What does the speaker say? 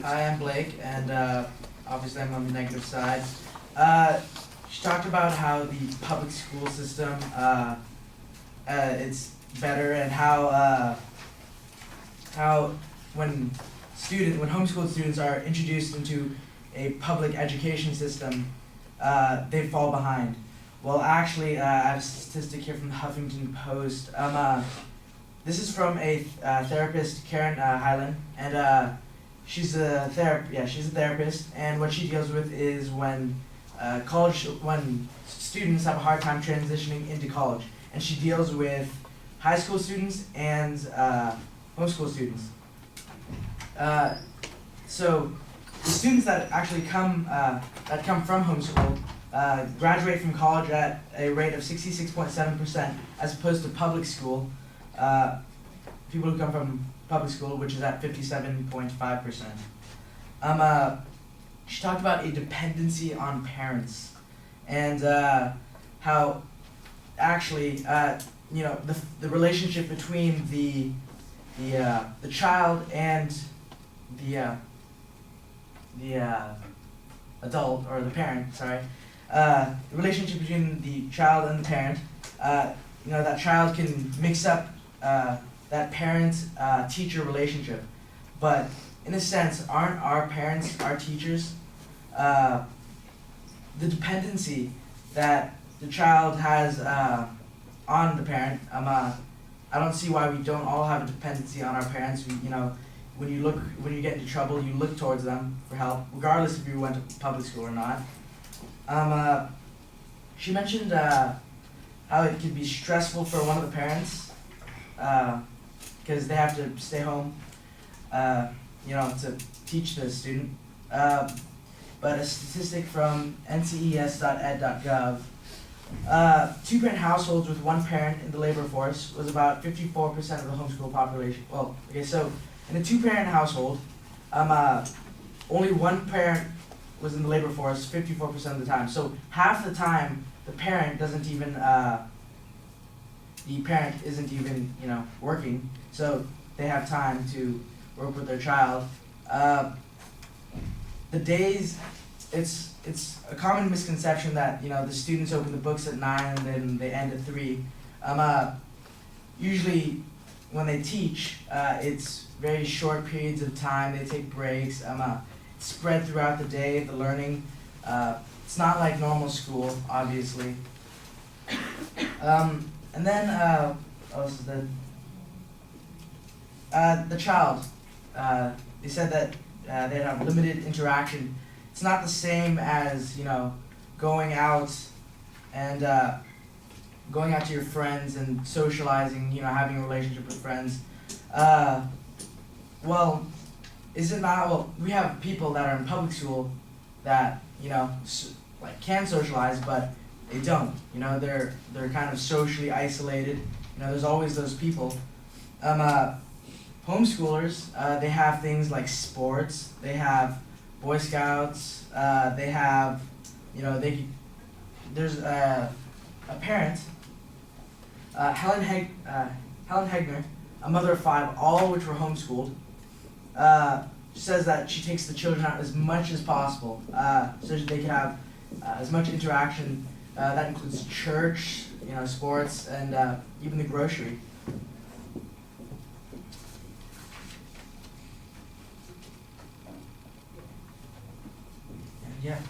Hi, I'm Blake, and obviously I'm on the negative side. She talked about how the public school system it's better, and how when homeschooled students are introduced into a public education system, they fall behind. Well, actually, I have a statistic here from the Huffington Post. This is from a therapist, Karen Hyland, and she's a therapist, and what she deals with is when when students have a hard time transitioning into college, and she deals with high school students and homeschool students. So the students that actually come from homeschool graduate from college at a rate of 66.7%, as opposed to public school. People who come from public school, which is at 57.5%. She talked about a dependency on parents, and how actually the relationship between the child and the adult, or the parent. Sorry, the relationship between the child and the parent. That child can mix up that parent-teacher relationship, but in a sense, aren't our parents our teachers? The dependency that the child has on the parent. I don't see why we don't all have a dependency on our parents. When you get into trouble, you look towards them for help, regardless if you went to public school or not. She mentioned how it could be stressful for one of the parents, because they have to stay home, to teach the student. But a statistic from nces.ed.gov, two-parent households with one parent in the labor force was about 54% of the homeschool population. Well, okay, so in a two-parent household, only one parent was in the labor force 54% of the time. So half the time, the parent isn't even working. So they have time to work with their child. The days, it's a common misconception that the students open the books at 9 and then they end at 3. Usually, when they teach, it's very short periods of time. They take breaks. It's spread throughout the day. The learning, it's not like normal school, obviously. And then what else is that? The child. They said that they'd have limited interaction. It's not the same as going out and going out to your friends and socializing. Having a relationship with friends. Well, is it not? Well, we have people that are in public school that can socialize, but they don't. They're kind of socially isolated. There's always those people. Homeschoolers, they have things like sports. They have Boy Scouts. They have, there's a parent, Helen Hegner, a mother of 5, all which were homeschooled. Says that she takes the children out as much as possible, so that they can have as much interaction. That includes church, sports, and even the grocery. And yeah.